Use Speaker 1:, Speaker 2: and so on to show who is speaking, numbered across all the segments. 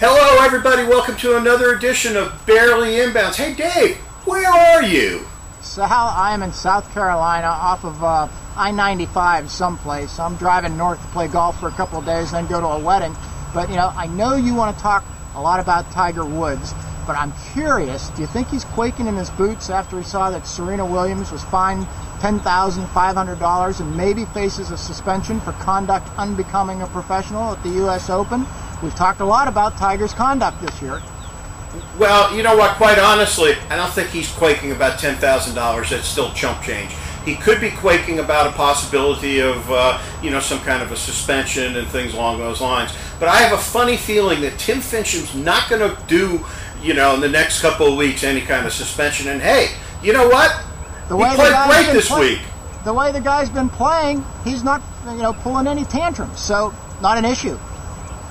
Speaker 1: Hello, everybody. Welcome to another edition of Barely Inbounds. Hey, Dave, where are you?
Speaker 2: Sal, I am in South Carolina off of I-95 someplace. I'm driving north to play golf for a couple of days, then go to a wedding. But, I know you want to talk a lot about Tiger Woods, but I'm curious, do you think he's quaking in his boots after he saw that Serena Williams was fined $10,500 and maybe faces a suspension for conduct unbecoming a professional at the U.S. Open? We've talked a lot about Tiger's conduct this year.
Speaker 1: Well, you know what, quite honestly, I don't think he's quaking about $10,000. That's still chump change. He could be quaking about a possibility of, some kind of a suspension and things along those lines. But I have a funny feeling that Tim Fincham's not going to do, in the next couple of weeks, any kind of suspension. And hey, you know what? He played great this week.
Speaker 2: The way the guy's been playing, he's not, pulling any tantrums. So, not an issue.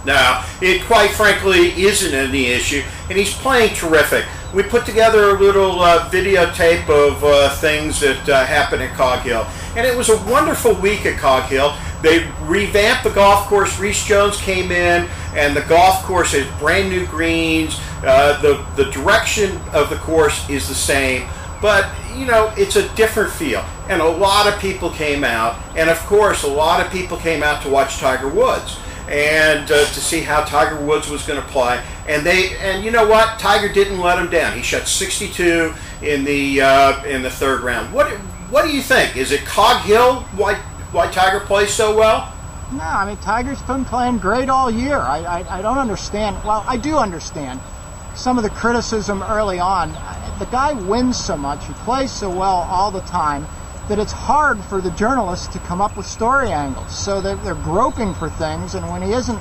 Speaker 1: No, it quite frankly isn't any issue, and he's playing terrific. We put together a little videotape of things that happened at Cog Hill, and it was a wonderful week at Cog Hill. They revamped the golf course. Reese Jones came in, and the golf course has brand new greens. The direction of the course is the same, but it's a different feel. And a lot of people came out, and of course, a lot of people came out to watch Tiger Woods and to see how Tiger Woods was going to play. And you know what? Tiger didn't let him down. He shot 62 in the third round. What do you think? Is it Cog Hill why Tiger plays so well?
Speaker 2: No, Tiger's been playing great all year. I don't understand. Well, I do understand some of the criticism early on. The guy wins so much, he plays so well all the time, that it's hard for the journalists to come up with story angles. So they're groping for things, and when he isn't,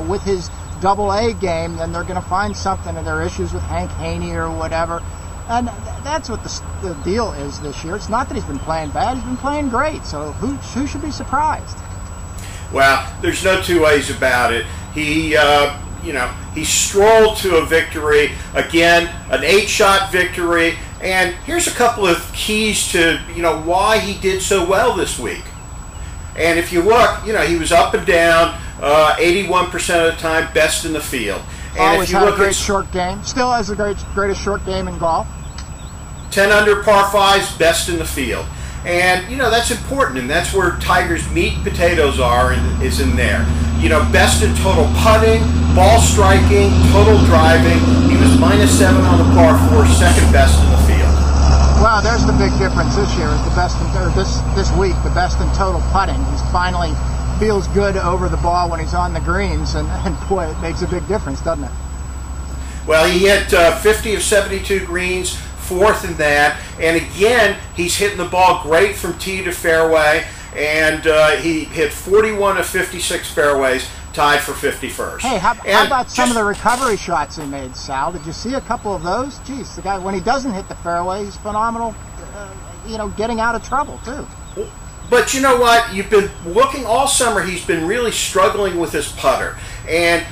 Speaker 2: with his double-A game, then they're going to find something, and there are issues with Hank Haney or whatever. And that's what the deal is this year. It's not that he's been playing bad, he's been playing great. So who should be surprised?
Speaker 1: Well, there's no two ways about it. He strolled to a victory, again, an 8-shot victory. And here's a couple of keys to, why he did so well this week. And if you look, he was up and down, 81% of the time, best in the field. And
Speaker 2: always
Speaker 1: if you
Speaker 2: had
Speaker 1: look
Speaker 2: a great short game. Still has the greatest short game in golf.
Speaker 1: 10 under par 5s, best in the field. And, that's important, and that's where Tiger's meat and potatoes are, and is in there. Best in total putting, ball striking, total driving. He was -7 on the par 4, second best in the field.
Speaker 2: Well, there's the big difference this year. Is the best this week, the best in total putting. He's finally feels good over the ball when he's on the greens, and boy, it makes a big difference, doesn't it?
Speaker 1: Well, he hit 50 of 72 greens, fourth in that, and again, he's hitting the ball great from tee to fairway, and he hit 41 of 56 fairways, tied for 51st.
Speaker 2: Hey, how about some of the recovery shots he made, Sal? Did you see a couple of those? Geez, the guy, when he doesn't hit the fairway, he's phenomenal, getting out of trouble, too.
Speaker 1: But you know what? You've been looking all summer, he's been really struggling with his putter. And,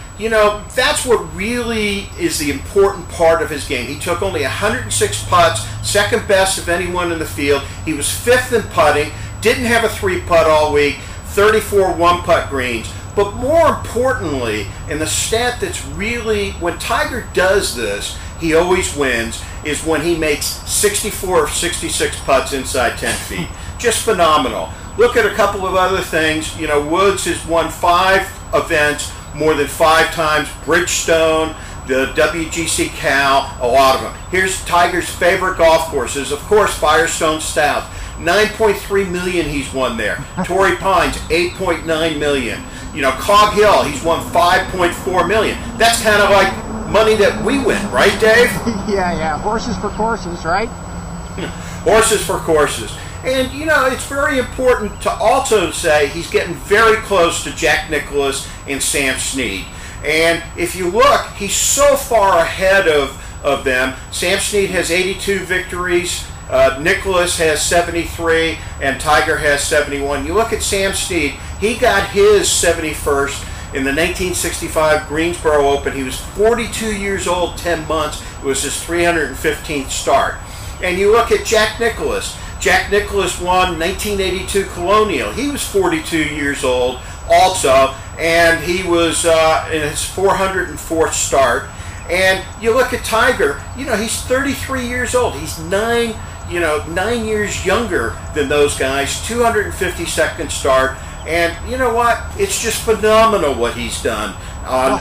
Speaker 1: that's what really is the important part of his game. He took only 106 putts, second best of anyone in the field. He was fifth in putting, didn't have a 3-putt all week, 34 1-putt greens. But more importantly, and the stat that's really, when Tiger does this, he always wins, is when he makes 64 of 66 putts inside 10 feet. Just phenomenal. Look at a couple of other things. Woods has won 5 events more than 5 times. Bridgestone, the WGC Cal, a lot of them. Here's Tiger's favorite golf courses. Of course, Firestone South. 9.3 million he's won there. Torrey Pines, 8.9 million. Cog Hill, he's won 5.4 million. That's kind of like money that we win, right, Dave?
Speaker 2: Yeah. Horses for courses, right?
Speaker 1: Horses for courses. And, it's very important to also say he's getting very close to Jack Nicklaus and Sam Snead. And if you look, he's so far ahead of them. Sam Snead has 82 victories. Nicklaus has 73, and Tiger has 71. You look at Sam Snead, he got his 71st in the 1965 Greensboro Open. He was 42 years old, 10 months. It was his 315th start. And you look at Jack Nicklaus. Jack Nicklaus won 1982 Colonial. He was 42 years old also, and he was in his 404th start. And you look at Tiger, he's 33 years old. He's 9 years younger than those guys, 252nd start. And you know what? It's just phenomenal what he's done on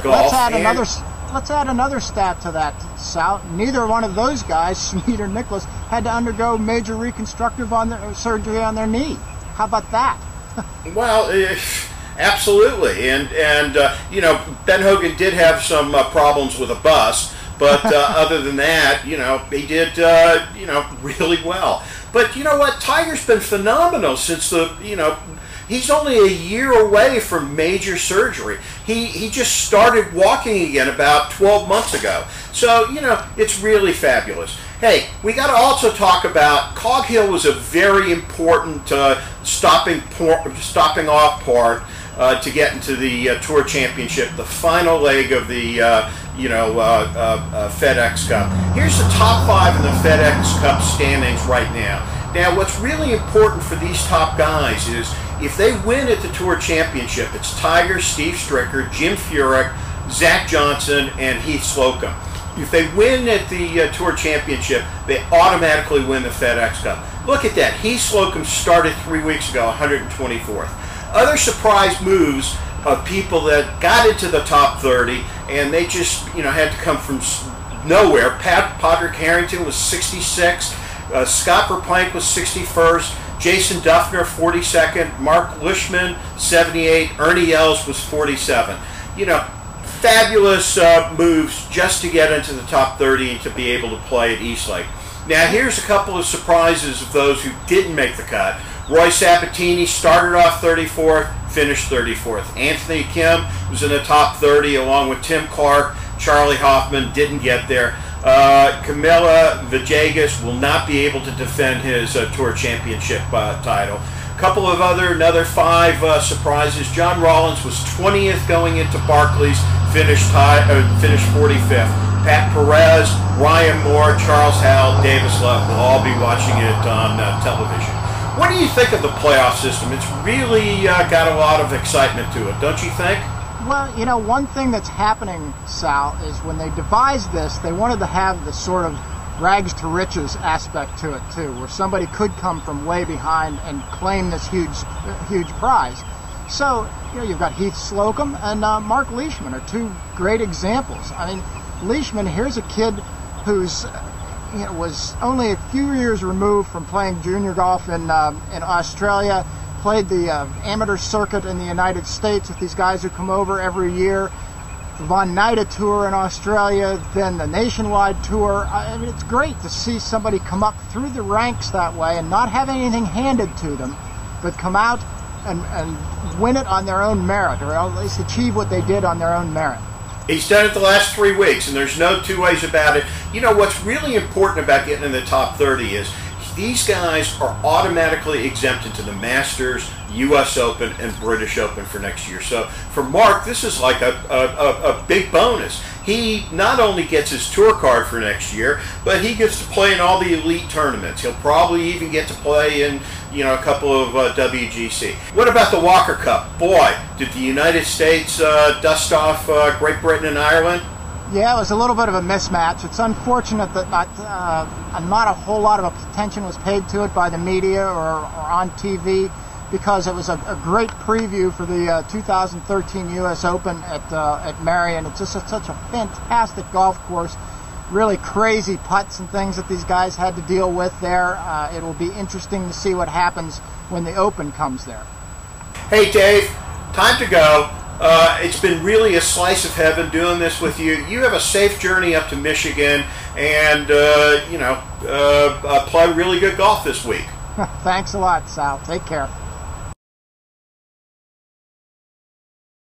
Speaker 1: golf.
Speaker 2: Let's add another stat to that, Sal. Neither one of those guys, Smead or Nicklaus, had to undergo major reconstructive surgery on their knee. How about that?
Speaker 1: Well, absolutely. And Ben Hogan did have some problems with a bus, but other than that, he did really well. But you know what? Tiger's been phenomenal since he's only a year away from major surgery. He just started walking again about 12 months ago. So, it's really fabulous. Hey, we got to also talk about Cog Hill was a very important stopping off part to get into the Tour Championship, the final leg of the FedEx Cup. Here's the top 5 in the FedEx Cup standings right now. Now, what's really important for these top guys is if they win at the Tour Championship, it's Tiger, Steve Stricker, Jim Furyk, Zach Johnson, and Heath Slocum. If they win at the Tour Championship, they automatically win the FedEx Cup. Look at that. Heath Slocum started 3 weeks ago, 124th. Other surprise moves of people that got into the top 30, and they just had to come from nowhere. Padraig Harrington was 66. Scott Verplank was 61st. Jason Duffner, 42nd. Mark Lishman, 78. Ernie Els was 47. Fabulous moves just to get into the top 30 and to be able to play at Eastlake. Now, here's a couple of surprises of those who didn't make the cut. Roy Sabatini started off 34th, finished 34th. Anthony Kim was in the top 30 along with Tim Clark. Charlie Hoffman didn't get there. Camila Villegas will not be able to defend his Tour Championship title. Couple of another 5 surprises. John Rollins was 20th going into Barclays, finished 45th. Pat Perez, Ryan Moore, Charles Howell, Davis Love will all be watching it on television. What do you think of the playoff system? It's really got a lot of excitement to it, don't you think?
Speaker 2: Well, one thing that's happening, Sal, is when they devised this, they wanted to have the sort of rags to riches aspect to it too, where somebody could come from way behind and claim this huge prize. So, you've got Heath Slocum and Mark Leishman are 2 great examples. I mean, Leishman, here's a kid who's was only a few years removed from playing junior golf in Australia, played the amateur circuit in the United States with these guys who come over every year, the Von Nida Tour in Australia, then the Nationwide Tour. I mean, it's great to see somebody come up through the ranks that way and not have anything handed to them, but come out and win it on their own merit, or at least achieve what they did on their own merit.
Speaker 1: He's done it the last 3 weeks, and there's no two ways about it. What's really important about getting in the top 30 is these guys are automatically exempted to the Masters, U.S. Open, and British Open for next year. So for Mark, this is like a big bonus. He not only gets his tour card for next year, but he gets to play in all the elite tournaments. He'll probably even get to play in a couple of WGC. What about the Walker Cup? Boy, did the United States dust off Great Britain and Ireland?
Speaker 2: Yeah, it was a little bit of a mismatch. It's unfortunate that not a whole lot of attention was paid to it by the media or on TV, because it was a great preview for the 2013 U.S. Open at Marion. It's just such a fantastic golf course. Really crazy putts and things that these guys had to deal with there. It'll be interesting to see what happens when the Open comes there.
Speaker 1: Hey, Dave, time to go. It's been really a slice of heaven doing this with you. You have a safe journey up to Michigan, and play really good golf this week.
Speaker 2: Thanks a lot, Sal. Take care.